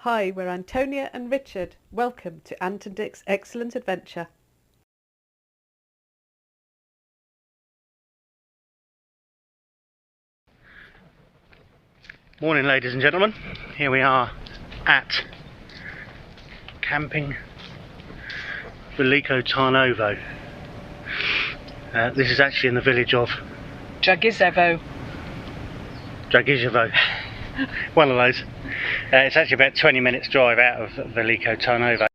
Hi, we're Antonia and Richard. Welcome to Ant and Dick's Excellent Adventure. Morning, ladies and gentlemen. Here we are at camping Veliko Tarnovo. This is actually in the village of Dragizhevo. One of those. It's actually about 20 minutes drive out of Veliko Tarnovo.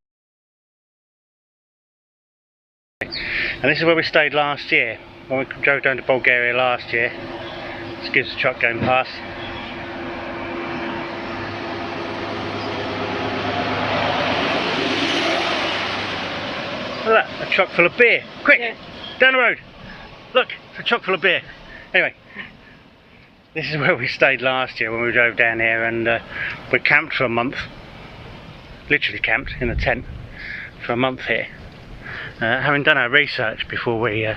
And this is where we stayed last year, when we drove down to Bulgaria last year. Excuse the truck going past. Look at that, a truck full of beer. Quick, yeah. Down the road. Look, it's a truck full of beer. Anyway, this is where we stayed last year when we drove down here, and we camped for a month. Literally camped in a tent for a month here. Having done our research before we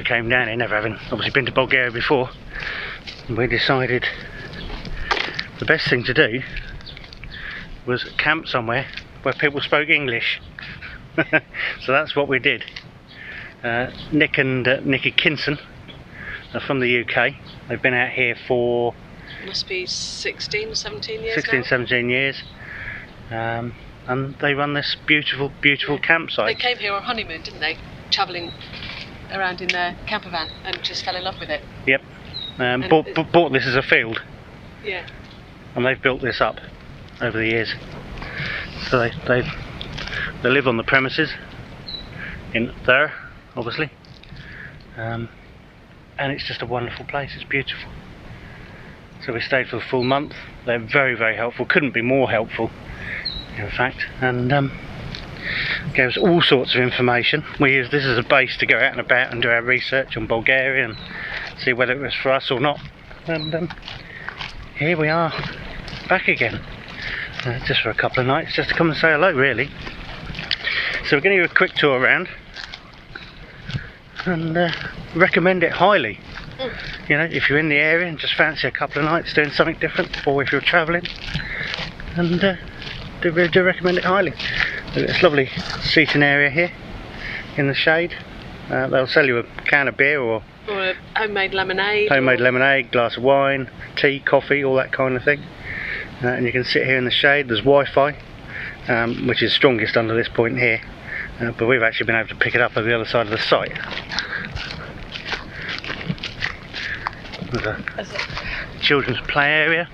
came down here, never having obviously been to Bulgaria before, we decided the best thing to do was camp somewhere where people spoke English. So that's what we did. Nick and Nicky are from the UK. They've been out here for must be 16, 17 years 16, now. 17 years. And they run this beautiful campsite. They came here on honeymoon, didn't they? Travelling around in their camper van and just fell in love with it. Yep. Bought this as a field. Yeah. And they've built this up over the years. So they live on the premises in there, obviously. And it's just a wonderful place. It's beautiful. So we stayed for a full month. They're very helpful. Couldn't be more helpful, in fact, and gave us all sorts of information. We use this as a base to go out and about and do our research on Bulgaria and see whether it was for us or not. And here we are, back again, just for a couple of nights, just to come and say hello, really. So we're going to do a quick tour around and recommend it highly. You know, if you're in the area and just fancy a couple of nights doing something different, or if you're travelling, and do recommend it highly. It's lovely seating area here in the shade. They'll sell you a can of beer or a homemade lemonade. Glass of wine, tea, coffee, all that kind of thing. And you can sit here in the shade. There's Wi-Fi, which is strongest under this point here, but we've actually been able to pick it up on the other side of the site. There's a children's play area.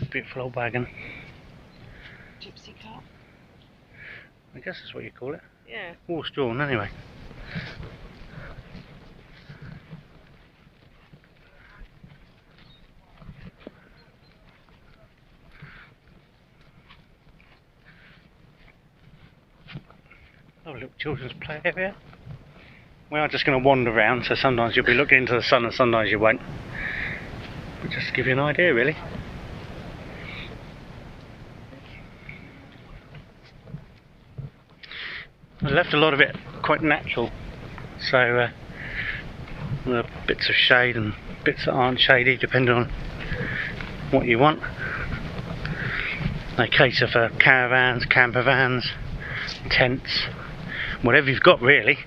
Beautiful old wagon. Gypsy car. I guess that's what you call it. Yeah. Horse drawn, anyway. Oh, little children's play area. We are just going to wander around, so sometimes you'll be looking into the sun and sometimes you won't. But just to give you an idea, really. I left a lot of it quite natural, so there are bits of shade and bits that aren't shady, depending on what you want. They cater for caravans, camper vans, tents, whatever you've got, really.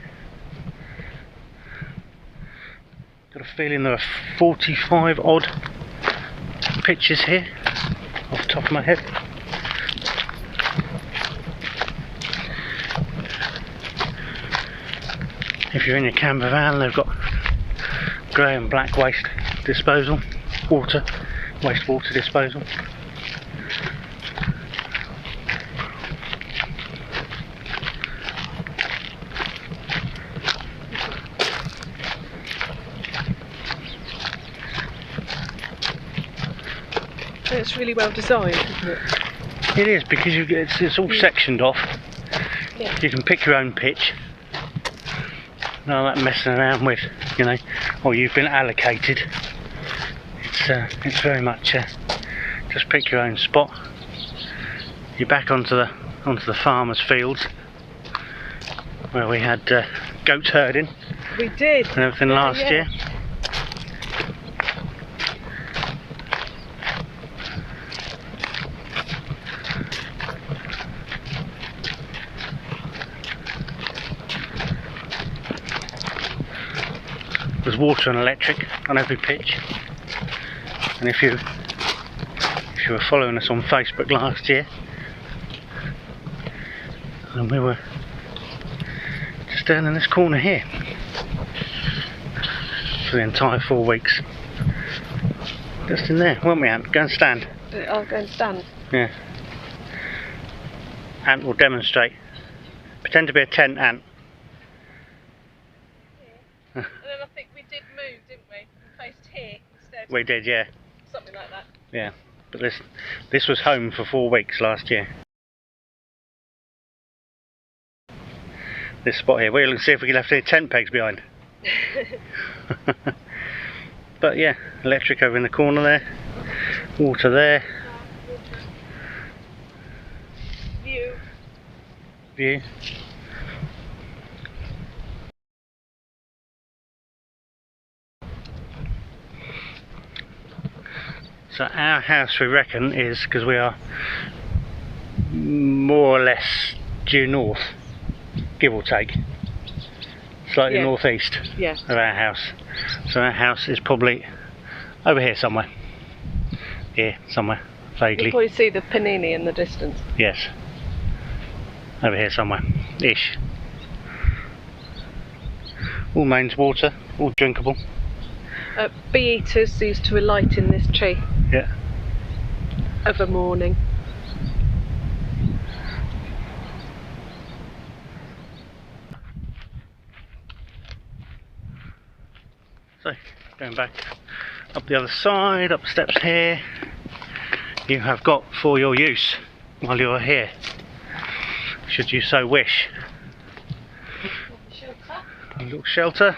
Got a feeling there are 45 odd pictures here off the top of my head. If you're in your camper van, they've got grey and black waste disposal, wastewater disposal. It's really well designed, isn't it? It is, because it's all sectioned off. Yeah. You can pick your own pitch. None of that messing around with, you know, or you've been allocated. It's very much just pick your own spot. You're back onto the farmers' fields where we had goats herding. We did. And everything last year. There's water and electric on every pitch. And if you were following us on Facebook last year, and we were just down in this corner here for the entire 4 weeks. Just in there, weren't we, Ant? Go and stand. I'll go and stand. Yeah. Ant will demonstrate. Pretend to be a tent, Ant. And then I think we did move, didn't we? We faced here instead. We did, yeah. Something like that. Yeah. But this was home for 4 weeks last year. This spot here. We'll look and see if we can left any tent pegs behind. But yeah, electric over in the corner there. Water there. View. So our house, we reckon, is, because we are more or less due north, give or take, slightly northeast of our house. So our house is probably over here somewhere. Here somewhere, vaguely. You probably see the panini in the distance. Yes. Over here somewhere, ish. All mains water, all drinkable. Bee eaters used to alight in this tree. Yeah. Of a morning. So, going back up the other side, up the steps here, you have got for your use while you're here, should you so wish. A little shelter.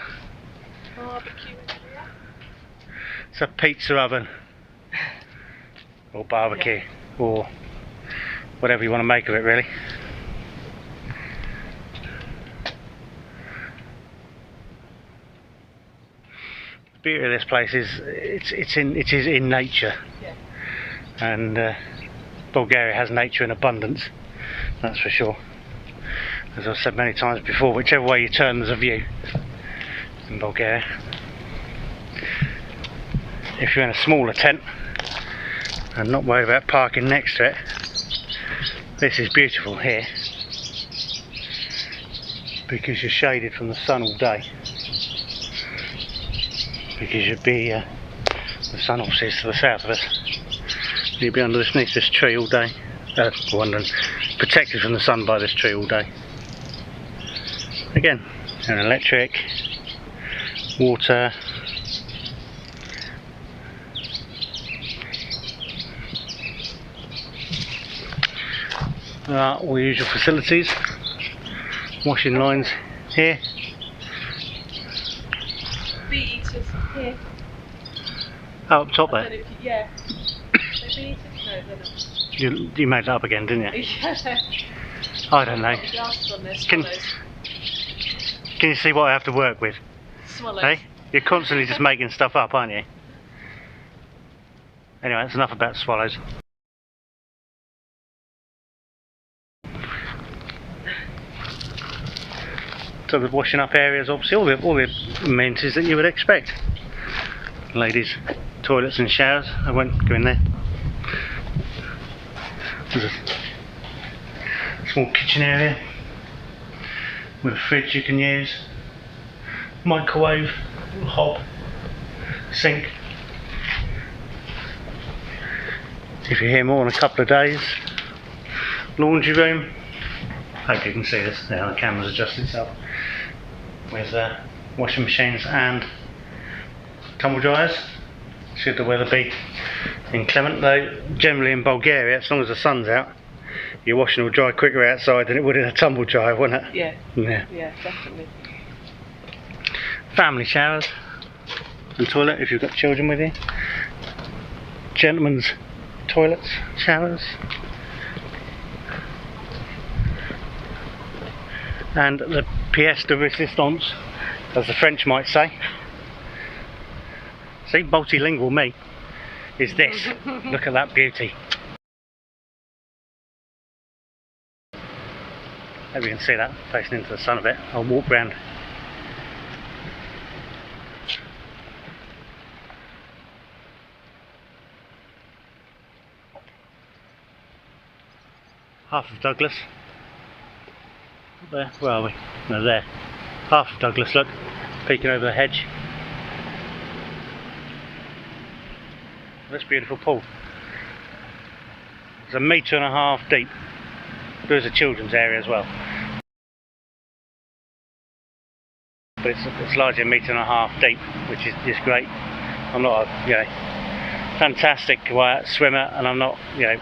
Barbecue area. It's a pizza oven. Or barbecue. Or whatever you want to make of it, really. The beauty of this place is it is in nature. Yeah. And Bulgaria has nature in abundance, that's for sure. As I've said many times before, whichever way you turn there's a view in Bulgaria. If you're in a smaller tent and not worried about parking next to it, this is beautiful here because you're shaded from the sun all day, because you'd be the sun obviously is to the south of us. You'd be underneath this tree all day, protected from the sun by this tree all day. Again, an electric, water, all the usual facilities, washing lines here. Bee eaters here. Oh, up top there. Yeah. They're bee eaters? No, they're not. You made that up again, didn't you? Yeah. I don't know. Glasses on there, Can you see what I have to work with? Swallows. Hey? You're constantly just making stuff up, aren't you? Anyway, that's enough about swallows. So the washing up areas, obviously all the amenities that you would expect. Ladies' toilets and showers. I won't go in there. There's a small kitchen area with a fridge you can use, microwave, hob, sink. If you're here more than a couple of days, laundry room. Hope you can see this. Now the camera's adjusted itself. With washing machines and tumble dryers, should the weather be inclement. Though generally in Bulgaria, as long as the sun's out, your washing will dry quicker outside than it would in a tumble dryer, wouldn't it? Yeah. Yeah. Yeah, definitely. Family showers and toilet if you've got children with you. Gentlemen's toilets, showers. And the pièce de résistance, as the French might say. See, multilingual me, is this. Look at that beauty. Hope you can see that, facing into the sun a bit. I'll walk round. half of Douglas. There, where are we? No, there. Half of Douglas, look, peeking over the hedge. This beautiful pool. It's 1.5 meters deep. There's a children's area as well. But it's largely 1.5 meters deep, which is just great. I'm not a fantastic swimmer, and I'm not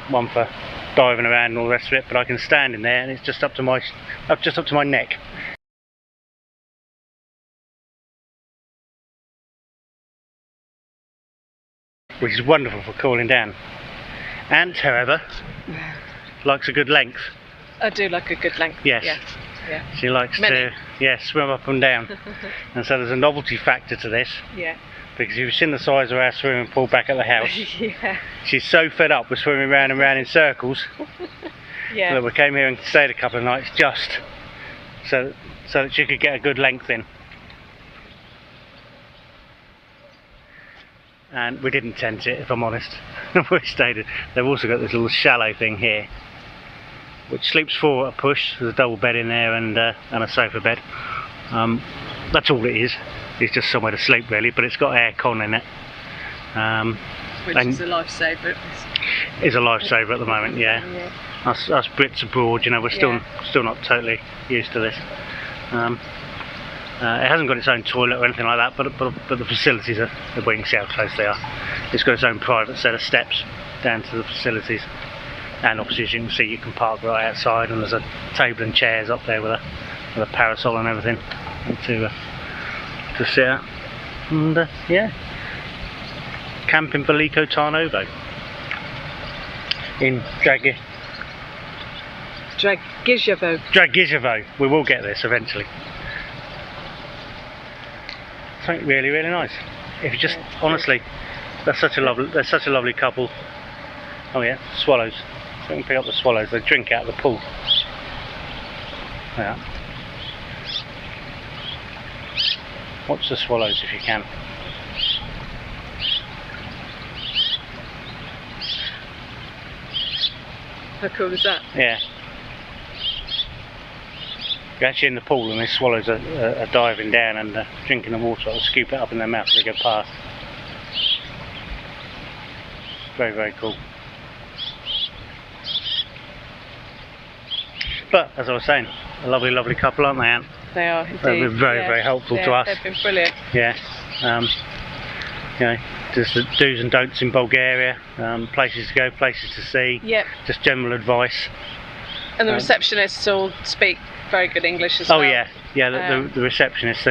one for diving around and all the rest of it, but I can stand in there and it's just up to my neck. Which is wonderful for cooling down. Ant, however, likes a good length. I do like a good length. Yes. Yeah. She likes to swim up and down. And so there's a novelty factor to this. Yeah. Because you've seen the size of our swimming pool back at the house. Yeah. She's so fed up with swimming round and round in circles. Yeah. That we came here and stayed a couple of nights just so that she could get a good length in. And we didn't tent it, if I'm honest. We stayed it. They've also got this little shallow thing here, which sleeps 4 at a push. There's a double bed in there and a sofa bed. That's all it is. It's just somewhere to sleep really, but it's got aircon in it. Which is a lifesaver. Is a lifesaver at the moment, yeah. Us Brits abroad, we're still not totally used to this. It hasn't got its own toilet or anything like that, but the facilities are, well, you can see how close they are. It's got its own private set of steps down to the facilities, and obviously as you can see you can park right outside, and there's a table and chairs up there with a parasol and everything to sit at. And yeah, camp in Veliko Tarnovo in Dragizhevo. We will get this eventually. Something really, really nice. If you just honestly, they're such a lovely couple. Oh yeah, swallows. So we can pick up the swallows. They drink out of the pool. Yeah. Watch the swallows if you can. How cool is that? Yeah. You're actually in the pool and these swallows are diving down and drinking the water, or scoop it up in their mouth as they go past. Very, very cool. But, as I was saying, a lovely, lovely couple, aren't they, Ant? They are indeed. They've been very, very helpful to us. They've been brilliant. Yeah. Just the do's and don'ts in Bulgaria, places to go, places to see. Yep. Just general advice. And the receptionists all speak very good English as well. Oh yeah, the receptionists.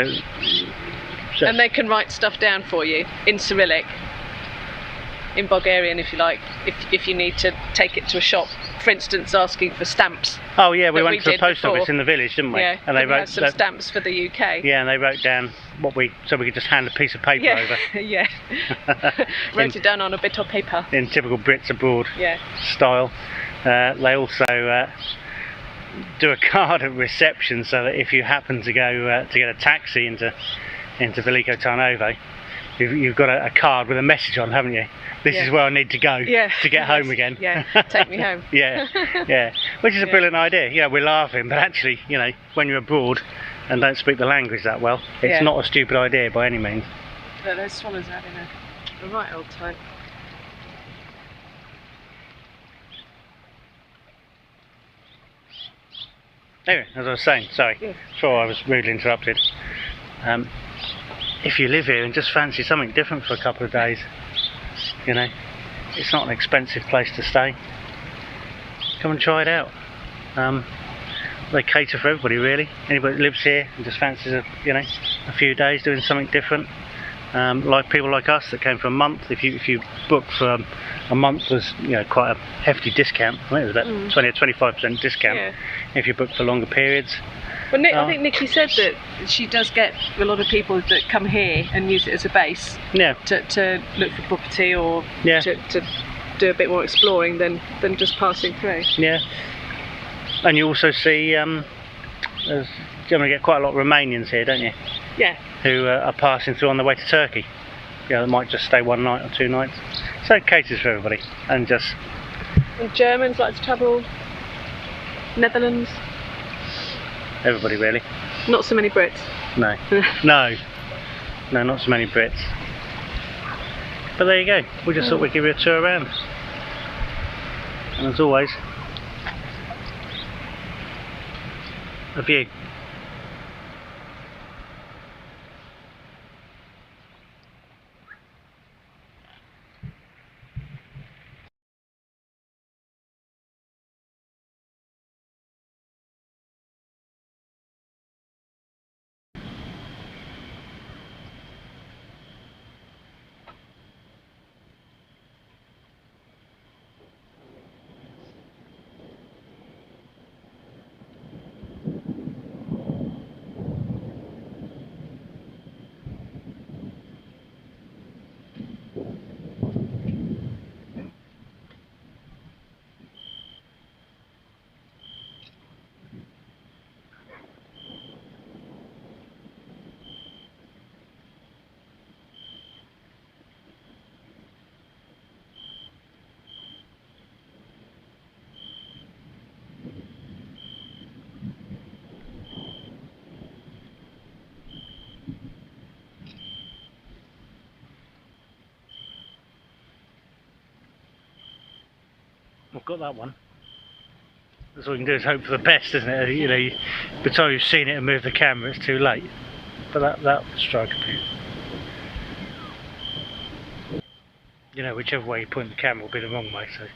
And they can write stuff down for you in Cyrillic, in Bulgarian if you like, if you need to take it to a shop, for instance asking for stamps. Oh yeah, we went to the post office in the village, didn't we? Yeah, and they wrote some stamps for the UK. Yeah, and they wrote down so we could just hand a piece of paper over. Yeah. Wrote it down on a bit of paper. In typical Brits abroad style. They also do a card at reception, so that if you happen to go to get a taxi into Veliko Tarnovo, you've got a card with a message on, haven't you? This is where I need to go to get home again. Yeah, take me home. yeah, which is a brilliant idea. We're laughing, but actually, when you're abroad and don't speak the language that well, it's not a stupid idea by any means. But those swallows are having a right old time. Anyway, as I was saying, sorry, before I was rudely interrupted. If you live here and just fancy something different for a couple of days, it's not an expensive place to stay. Come and try it out. They cater for everybody really. Anybody that lives here and just fancies a few days doing something different. Like people like us that came for a month. If you book for a month, there's quite a hefty discount. I think it was about 20 or 25% discount if you book for longer periods. Well, I think Nikki said that she does get a lot of people that come here and use it as a base to look for property or to do a bit more exploring than just passing through. Yeah, and you also see generally get quite a lot of Romanians here, don't you? Yeah. Who are passing through on their way to Turkey. They might just stay 1 night or 2 nights. So it caters for everybody, and Germans like to travel Netherlands? Everybody really. Not so many Brits. No. No, not so many Brits. But there you go. We just thought we'd give you a tour around. And as always, a view. I've got that one. That's all we can do is hope for the best, isn't it? You know, by the time you've seen it and moved the camera, it's too late. But that would strike a pin. You know, whichever way you point the camera will be the wrong way, so